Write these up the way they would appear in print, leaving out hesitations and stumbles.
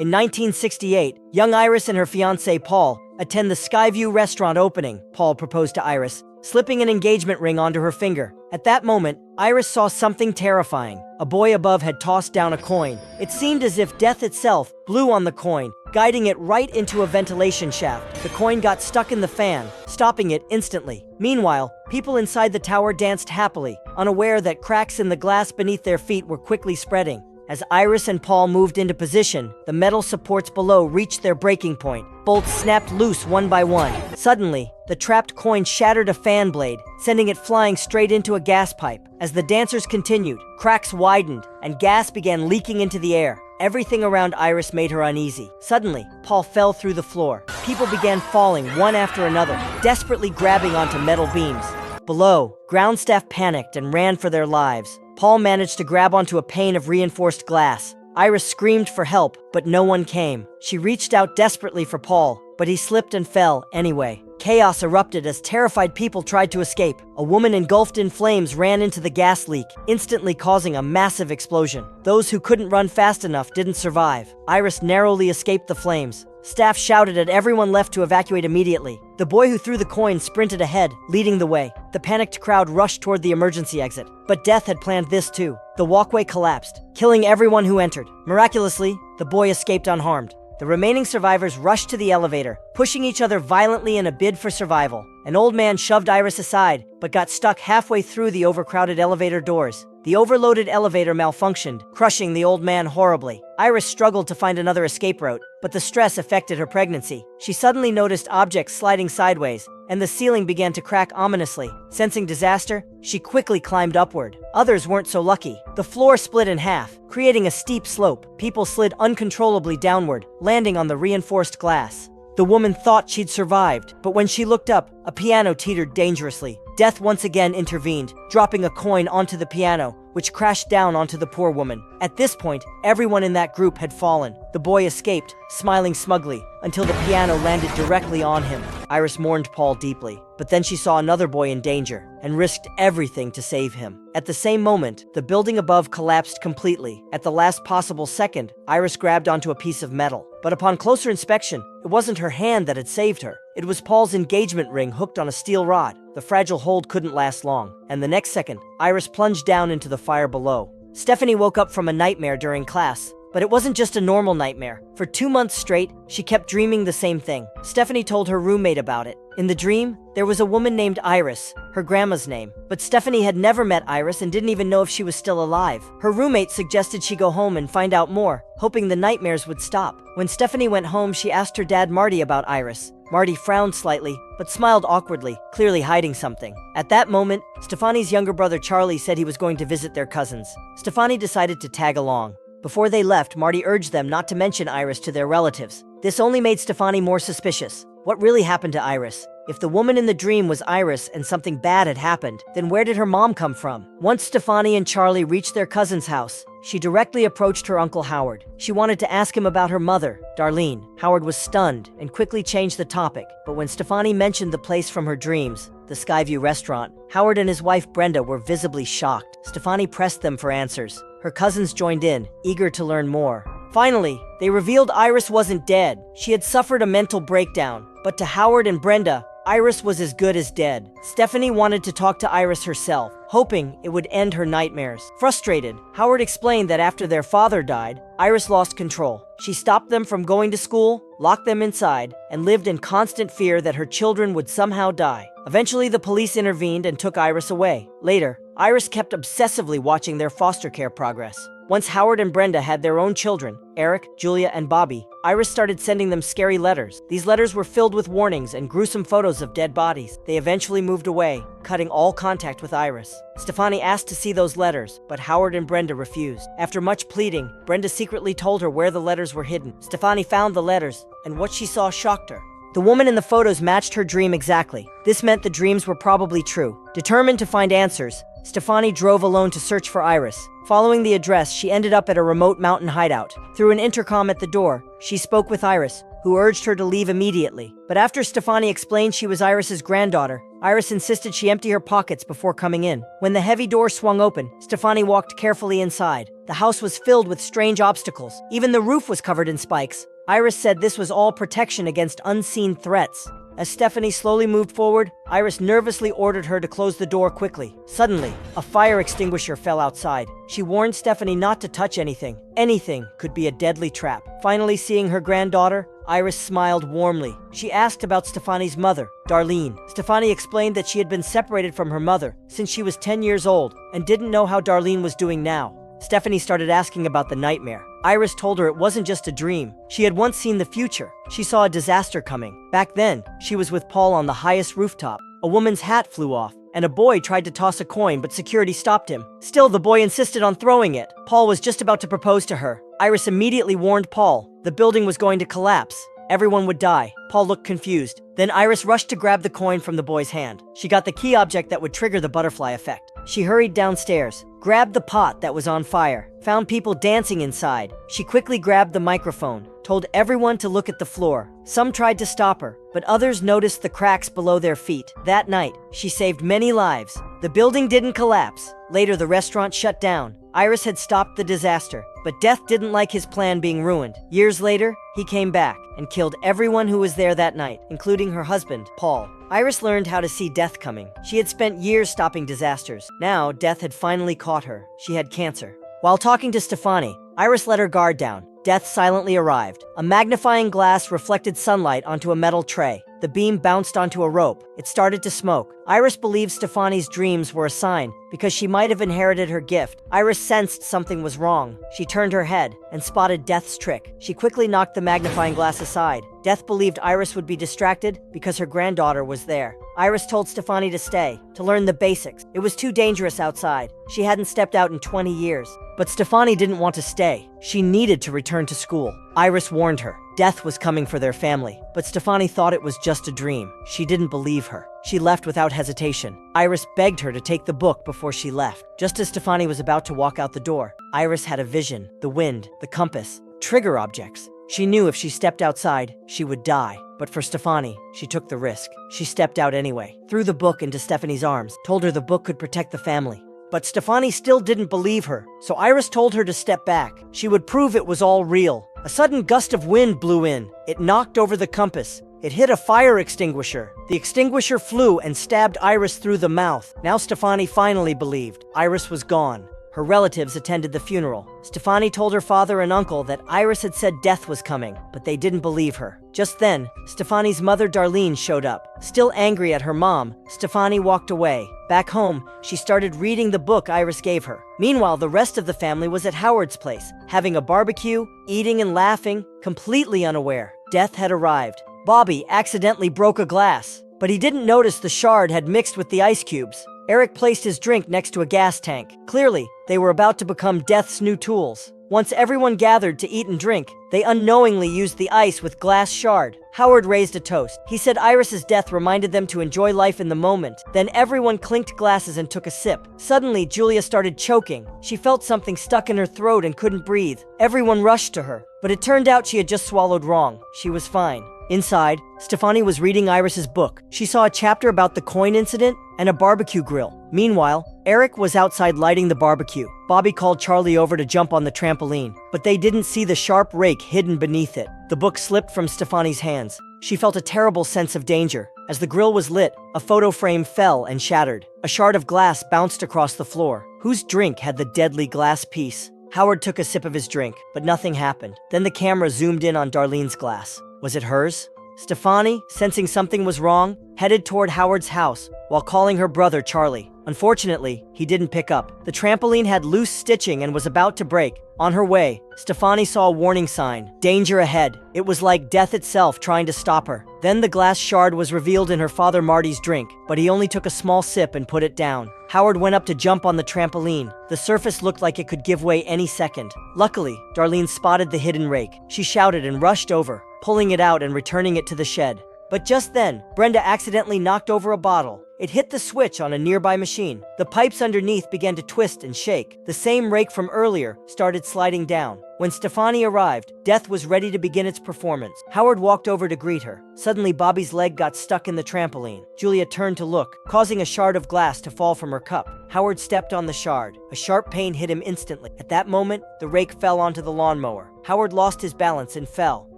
In 1968, young Iris and her fiancé Paul attend the Skyview restaurant opening. Paul proposed to Iris, slipping an engagement ring onto her finger. At that moment, Iris saw something terrifying. A boy above had tossed down a coin. It seemed as if death itself blew on the coin, guiding it right into a ventilation shaft. The coin got stuck in the fan, stopping it instantly. Meanwhile, people inside the tower danced happily, unaware that cracks in the glass beneath their feet were quickly spreading. As Iris and Paul moved into position, the metal supports below reached their breaking point. Bolts snapped loose one by one. Suddenly, the trapped coin shattered a fan blade, sending it flying straight into a gas pipe. As the dancers continued, cracks widened, and gas began leaking into the air. Everything around Iris made her uneasy. Suddenly, Paul fell through the floor. People began falling one after another, desperately grabbing onto metal beams. Below, ground staff panicked and ran for their lives. Paul managed to grab onto a pane of reinforced glass. Iris screamed for help, but no one came. She reached out desperately for Paul, but he slipped and fell anyway. Chaos erupted as terrified people tried to escape. A woman engulfed in flames ran into the gas leak, instantly causing a massive explosion. Those who couldn't run fast enough didn't survive. Iris narrowly escaped the flames. Staff shouted at everyone left to evacuate immediately. The boy who threw the coin sprinted ahead, leading the way. The panicked crowd rushed toward the emergency exit. But death had planned this too. The walkway collapsed, killing everyone who entered. Miraculously, the boy escaped unharmed. The remaining survivors rushed to the elevator, pushing each other violently in a bid for survival. An old man shoved Iris aside, but got stuck halfway through the overcrowded elevator doors. The overloaded elevator malfunctioned, crushing the old man horribly. Iris struggled to find another escape route, but the stress affected her pregnancy. She suddenly noticed objects sliding sideways, and the ceiling began to crack ominously. Sensing disaster, she quickly climbed upward. Others weren't so lucky. The floor split in half, creating a steep slope. People slid uncontrollably downward, landing on the reinforced glass. The woman thought she'd survived, but when she looked up, a piano teetered dangerously. Death once again intervened, dropping a coin onto the piano, which crashed down onto the poor woman. At this point, everyone in that group had fallen. The boy escaped, smiling smugly, until the piano landed directly on him. Iris mourned Paul deeply, but then she saw another boy in danger, and risked everything to save him. At the same moment, the building above collapsed completely. At the last possible second, Iris grabbed onto a piece of metal. But upon closer inspection, it wasn't her hand that had saved her. It was Paul's engagement ring hooked on a steel rod. The fragile hold couldn't last long, and the next second, Iris plunged down into the fire below. Stephanie woke up from a nightmare during class. But it wasn't just a normal nightmare. For 2 months straight, she kept dreaming the same thing. Stephanie told her roommate about it. In the dream, there was a woman named Iris, her grandma's name. But Stephanie had never met Iris and didn't even know if she was still alive. Her roommate suggested she go home and find out more, hoping the nightmares would stop. When Stephanie went home, she asked her dad Marty about Iris. Marty frowned slightly, but smiled awkwardly, clearly hiding something. At that moment, Stefani's younger brother Charlie said he was going to visit their cousins. Stefani decided to tag along. Before they left, Marty urged them not to mention Iris to their relatives. This only made Stefani more suspicious. What really happened to Iris? If the woman in the dream was Iris and something bad had happened, then where did her mom come from? Once Stefani and Charlie reached their cousin's house, she directly approached her Uncle Howard. She wanted to ask him about her mother, Darlene. Howard was stunned and quickly changed the topic. But when Stefani mentioned the place from her dreams, the Skyview restaurant, Howard and his wife Brenda were visibly shocked. Stefani pressed them for answers. Her cousins joined in, eager to learn more. Finally, they revealed Iris wasn't dead. She had suffered a mental breakdown. But to Howard and Brenda, Iris was as good as dead. Stephanie wanted to talk to Iris herself, hoping it would end her nightmares. Frustrated, Howard explained that after their father died, Iris lost control. She stopped them from going to school, locked them inside, and lived in constant fear that her children would somehow die. Eventually, the police intervened and took Iris away. Later, Iris kept obsessively watching their foster care progress. Once Howard and Brenda had their own children, Eric, Julia, and Bobby, Iris started sending them scary letters. These letters were filled with warnings and gruesome photos of dead bodies. They eventually moved away, cutting all contact with Iris. Stefani asked to see those letters, but Howard and Brenda refused. After much pleading, Brenda secretly told her where the letters were hidden. Stefani found the letters, and what she saw shocked her. The woman in the photos matched her dream exactly. This meant the dreams were probably true. Determined to find answers, Stefani drove alone to search for Iris. Following the address, she ended up at a remote mountain hideout. Through an intercom at the door, she spoke with Iris, who urged her to leave immediately. But after Stefani explained she was Iris's granddaughter, Iris insisted she empty her pockets before coming in. When the heavy door swung open, Stefani walked carefully inside. The house was filled with strange obstacles. Even the roof was covered in spikes. Iris said this was all protection against unseen threats. As Stephanie slowly moved forward, Iris nervously ordered her to close the door quickly. Suddenly, a fire extinguisher fell outside. She warned Stephanie not to touch anything. Anything could be a deadly trap. Finally seeing her granddaughter, Iris smiled warmly. She asked about Stefani's mother, Darlene. Stefani explained that she had been separated from her mother since she was 10 years old and didn't know how Darlene was doing now. Stephanie started asking about the nightmare. Iris told her it wasn't just a dream. She had once seen the future. She saw a disaster coming. Back then, she was with Paul on the highest rooftop. A woman's hat flew off, and a boy tried to toss a coin, but security stopped him. Still, the boy insisted on throwing it. Paul was just about to propose to her. Iris immediately warned Paul. The building was going to collapse. Everyone would die. Paul looked confused. Then Iris rushed to grab the coin from the boy's hand. She got the key object that would trigger the butterfly effect. She hurried downstairs, grabbed the pot that was on fire, found people dancing inside. She quickly grabbed the microphone, told everyone to look at the floor. Some tried to stop her, but others noticed the cracks below their feet. That night, she saved many lives. The building didn't collapse. Later, the restaurant shut down. Iris had stopped the disaster, but Death didn't like his plan being ruined. Years later, he came back and killed everyone who was there that night, including her husband, Paul. Iris learned how to see death coming. She had spent years stopping disasters. Now, death had finally caught her. She had cancer. While talking to Stefani, Iris let her guard down. Death silently arrived. A magnifying glass reflected sunlight onto a metal tray. The beam bounced onto a rope. It started to smoke. Iris believed Stefani's dreams were a sign because she might have inherited her gift. Iris sensed something was wrong. She turned her head and spotted Death's trick. She quickly knocked the magnifying glass aside. Death believed Iris would be distracted because her granddaughter was there. Iris told Stefani to stay, to learn the basics. It was too dangerous outside. She hadn't stepped out in 20 years. But Stefani didn't want to stay. She needed to return to school. Iris warned her. Death was coming for their family. But Stefani thought it was just a dream. She didn't believe her. She left without hesitation. Iris begged her to take the book before she left. Just as Stefani was about to walk out the door, Iris had a vision. The wind, the compass, trigger objects. She knew if she stepped outside, she would die. But for Stefani, she took the risk. She stepped out anyway, threw the book into Stefani's arms, told her the book could protect the family. But Stefani still didn't believe her, so Iris told her to step back. She would prove it was all real. A sudden gust of wind blew in. It knocked over the compass. It hit a fire extinguisher. The extinguisher flew and stabbed Iris through the mouth. Now Stefani finally believed. Iris was gone. Her relatives attended the funeral. Stefani told her father and uncle that Iris had said death was coming, but they didn't believe her. Just then, Stefani's mother Darlene showed up. Still angry at her mom, Stefani walked away. Back home, she started reading the book Iris gave her. Meanwhile, the rest of the family was at Howard's place, having a barbecue, eating and laughing, completely unaware. Death had arrived. Bobby accidentally broke a glass, but he didn't notice the shard had mixed with the ice cubes. Eric placed his drink next to a gas tank. Clearly, they were about to become Death's new tools. Once everyone gathered to eat and drink, they unknowingly used the ice with glass shard. Howard raised a toast. He said Iris's death reminded them to enjoy life in the moment. Then everyone clinked glasses and took a sip. Suddenly, Julia started choking. She felt something stuck in her throat and couldn't breathe. Everyone rushed to her, but it turned out she had just swallowed wrong. She was fine. Inside, Stefani was reading Iris's book. She saw a chapter about the coin incident and a barbecue grill. Meanwhile, Eric was outside lighting the barbecue. Bobby called Charlie over to jump on the trampoline, but they didn't see the sharp rake hidden beneath it. The book slipped from Stefani's hands. She felt a terrible sense of danger. As the grill was lit, a photo frame fell and shattered. A shard of glass bounced across the floor. Whose drink had the deadly glass piece? Howard took a sip of his drink, but nothing happened. Then the camera zoomed in on Darlene's glass. Was it hers? Stefani, sensing something was wrong, headed toward Howard's house while calling her brother Charlie. Unfortunately, he didn't pick up. The trampoline had loose stitching and was about to break. On her way, Stefani saw a warning sign. Danger ahead. It was like death itself trying to stop her. Then the glass shard was revealed in her father Marty's drink, but he only took a small sip and put it down. Howard went up to jump on the trampoline. The surface looked like it could give way any second. Luckily, Darlene spotted the hidden rake. She shouted and rushed over, pulling it out and returning it to the shed. But just then, Brenda accidentally knocked over a bottle. It hit the switch on a nearby machine. The pipes underneath began to twist and shake. The same rake from earlier started sliding down. When Stefani arrived, Death was ready to begin its performance. Howard walked over to greet her. Suddenly, Bobby's leg got stuck in the trampoline. Julia turned to look, causing a shard of glass to fall from her cup. Howard stepped on the shard. A sharp pain hit him instantly. At that moment, the rake fell onto the lawnmower. Howard lost his balance and fell.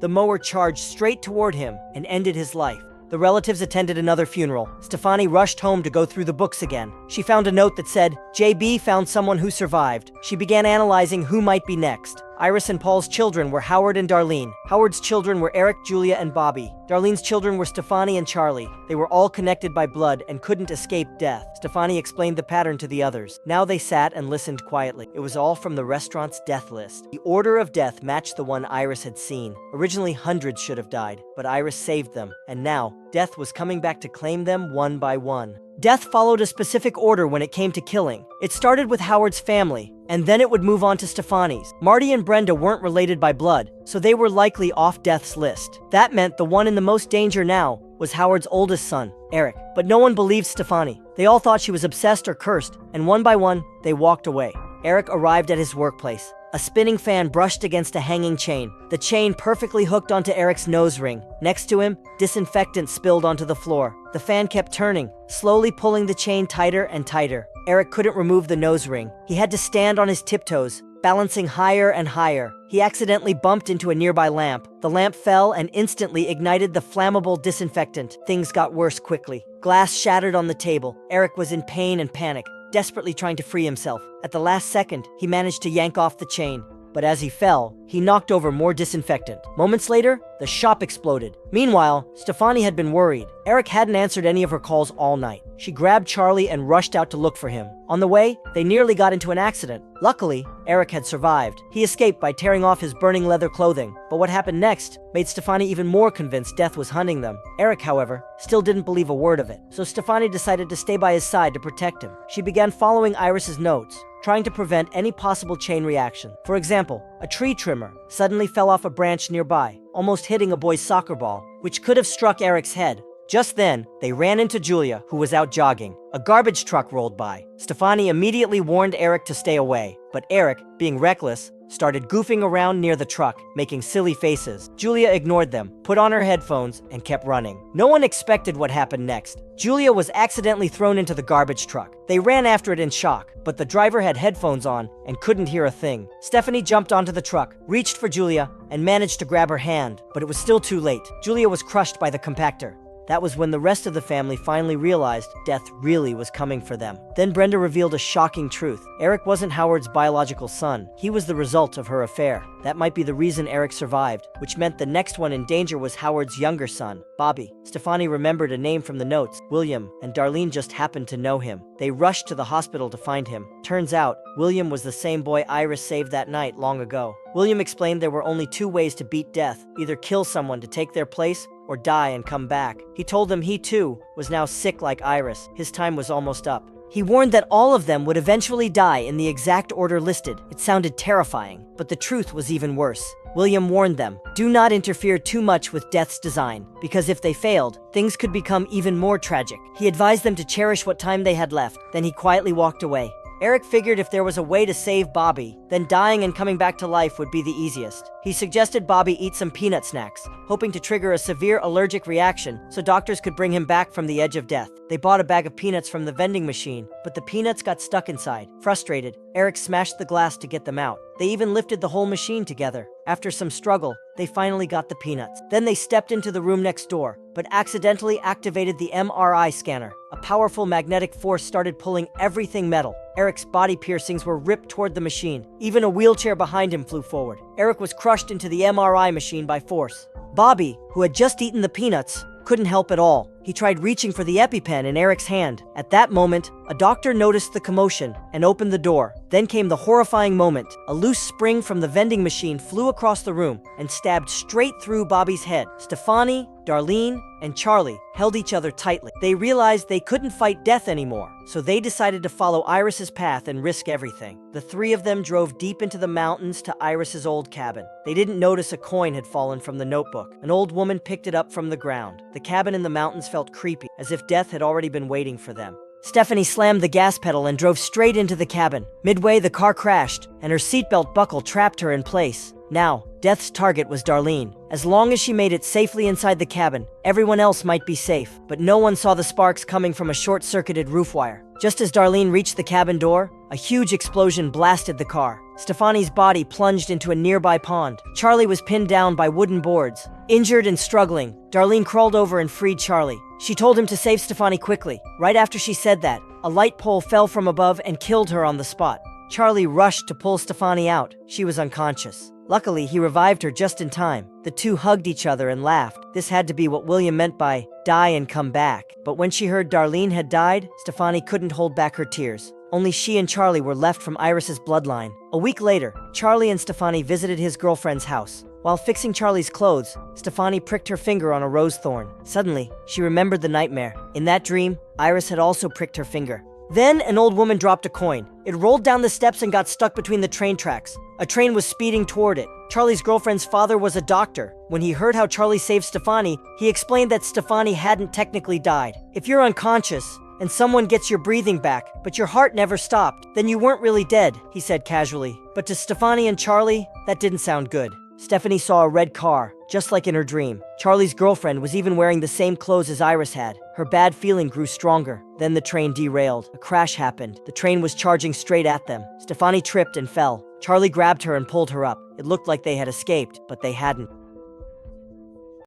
The mower charged straight toward him and ended his life. The relatives attended another funeral. Stefani rushed home to go through the books again. She found a note that said, "JB found someone who survived." She began analyzing who might be next. Iris and Paul's children were Howard and Darlene. Howard's children were Eric, Julia, and Bobby. Darlene's children were Stefani and Charlie. They were all connected by blood and couldn't escape death. Stefani explained the pattern to the others. Now they sat and listened quietly. It was all from the restaurant's death list. The order of death matched the one Iris had seen. Originally, hundreds should have died, but Iris saved them, and now, death was coming back to claim them one by one. Death followed a specific order when it came to killing. It started with Howard's family, and then it would move on to Stefani's. Marty and Brenda weren't related by blood, so they were likely off Death's list. That meant the one in the most danger now was Howard's oldest son, Eric. But no one believed Stefani. They all thought she was obsessed or cursed, and one by one, they walked away. Eric arrived at his workplace. A spinning fan brushed against a hanging chain. The chain perfectly hooked onto Eric's nose ring. Next to him, disinfectant spilled onto the floor. The fan kept turning, slowly pulling the chain tighter and tighter. Eric couldn't remove the nose ring. He had to stand on his tiptoes, balancing higher and higher. He accidentally bumped into a nearby lamp. The lamp fell and instantly ignited the flammable disinfectant. Things got worse quickly. Glass shattered on the table. Eric was in pain and panic, desperately trying to free himself. At the last second, he managed to yank off the chain. But as he fell, he knocked over more disinfectant. Moments later, the shop exploded. Meanwhile, Stefani had been worried. Eric hadn't answered any of her calls all night. She grabbed Charlie and rushed out to look for him. On the way, they nearly got into an accident. Luckily, Eric had survived. He escaped by tearing off his burning leather clothing. But what happened next made Stefani even more convinced Death was hunting them. Eric, however, still didn't believe a word of it. So Stefani decided to stay by his side to protect him. She began following Iris's notes, trying to prevent any possible chain reaction. For example, a tree trimmer suddenly fell off a branch nearby, almost hitting a boy's soccer ball, which could have struck Eric's head. Just then, they ran into Julia, who was out jogging. A garbage truck rolled by. Stefani immediately warned Eric to stay away, but Eric, being reckless, started goofing around near the truck, making silly faces. Julia ignored them, put on her headphones, and kept running. No one expected what happened next. Julia was accidentally thrown into the garbage truck. They ran after it in shock, but the driver had headphones on and couldn't hear a thing. Stephanie jumped onto the truck, reached for Julia, and managed to grab her hand, but it was still too late. Julia was crushed by the compactor. That was when the rest of the family finally realized Death really was coming for them. Then Brenda revealed a shocking truth. Eric wasn't Howard's biological son. He was the result of her affair. That might be the reason Eric survived, which meant the next one in danger was Howard's younger son, Bobby. Stefani remembered a name from the notes, William, and Darlene just happened to know him. They rushed to the hospital to find him. Turns out, William was the same boy Iris saved that night long ago. William explained there were only two ways to beat death: either kill someone to take their place, or die and come back. He told them he too was now sick like Iris. His time was almost up. He warned that all of them would eventually die in the exact order listed. It sounded terrifying, but the truth was even worse. William warned them, do not interfere too much with Death's design, because if they failed, things could become even more tragic. He advised them to cherish what time they had left, then he quietly walked away. Eric figured if there was a way to save Bobby, then dying and coming back to life would be the easiest. He suggested Bobby eat some peanut snacks, hoping to trigger a severe allergic reaction so doctors could bring him back from the edge of death. They bought a bag of peanuts from the vending machine, but the peanuts got stuck inside. Frustrated, Eric smashed the glass to get them out. They even lifted the whole machine together. After some struggle, they finally got the peanuts. Then they stepped into the room next door, but accidentally activated the MRI scanner. A powerful magnetic force started pulling everything metal. Eric's body piercings were ripped toward the machine. Even a wheelchair behind him flew forward. Eric was crushed into the MRI machine by force. Bobby, who had just eaten the peanuts, couldn't help at all. He tried reaching for the EpiPen in Eric's hand. At that moment, a doctor noticed the commotion and opened the door. Then came the horrifying moment. A loose spring from the vending machine flew across the room and stabbed straight through Bobby's head. Stefani, Darlene, and Charlie held each other tightly. They realized they couldn't fight death anymore, so they decided to follow Iris's path and risk everything. The three of them drove deep into the mountains to Iris's old cabin. They didn't notice a coin had fallen from the notebook. An old woman picked it up from the ground. The cabin in the mountains felt creepy, as if death had already been waiting for them. Stephanie slammed the gas pedal and drove straight into the cabin. Midway, the car crashed, and her seatbelt buckle trapped her in place. Now, Death's target was Darlene. As long as she made it safely inside the cabin, everyone else might be safe. But no one saw the sparks coming from a short-circuited roof wire. Just as Darlene reached the cabin door, a huge explosion blasted the car. Stefani's body plunged into a nearby pond. Charlie was pinned down by wooden boards. Injured and struggling, Darlene crawled over and freed Charlie. She told him to save Stefani quickly. Right after she said that, a light pole fell from above and killed her on the spot. Charlie rushed to pull Stefani out. She was unconscious. Luckily, he revived her just in time. The two hugged each other and laughed. This had to be what William meant by die and come back. But when she heard Darlene had died, Stefani couldn't hold back her tears. Only she and Charlie were left from Iris's bloodline. A week later, Charlie and Stefani visited his girlfriend's house. While fixing Charlie's clothes, Stefani pricked her finger on a rose thorn. Suddenly, she remembered the nightmare. In that dream, Iris had also pricked her finger. Then, an old woman dropped a coin. It rolled down the steps and got stuck between the train tracks. A train was speeding toward it. Charlie's girlfriend's father was a doctor. When he heard how Charlie saved Stefani, he explained that Stefani hadn't technically died. If you're unconscious, and someone gets your breathing back, but your heart never stopped, then you weren't really dead, he said casually. But to Stefani and Charlie, that didn't sound good. Stephanie saw a red car, just like in her dream. Charlie's girlfriend was even wearing the same clothes as Iris had. Her bad feeling grew stronger. Then the train derailed. A crash happened. The train was charging straight at them. Stefani tripped and fell. Charlie grabbed her and pulled her up. It looked like they had escaped, but they hadn't.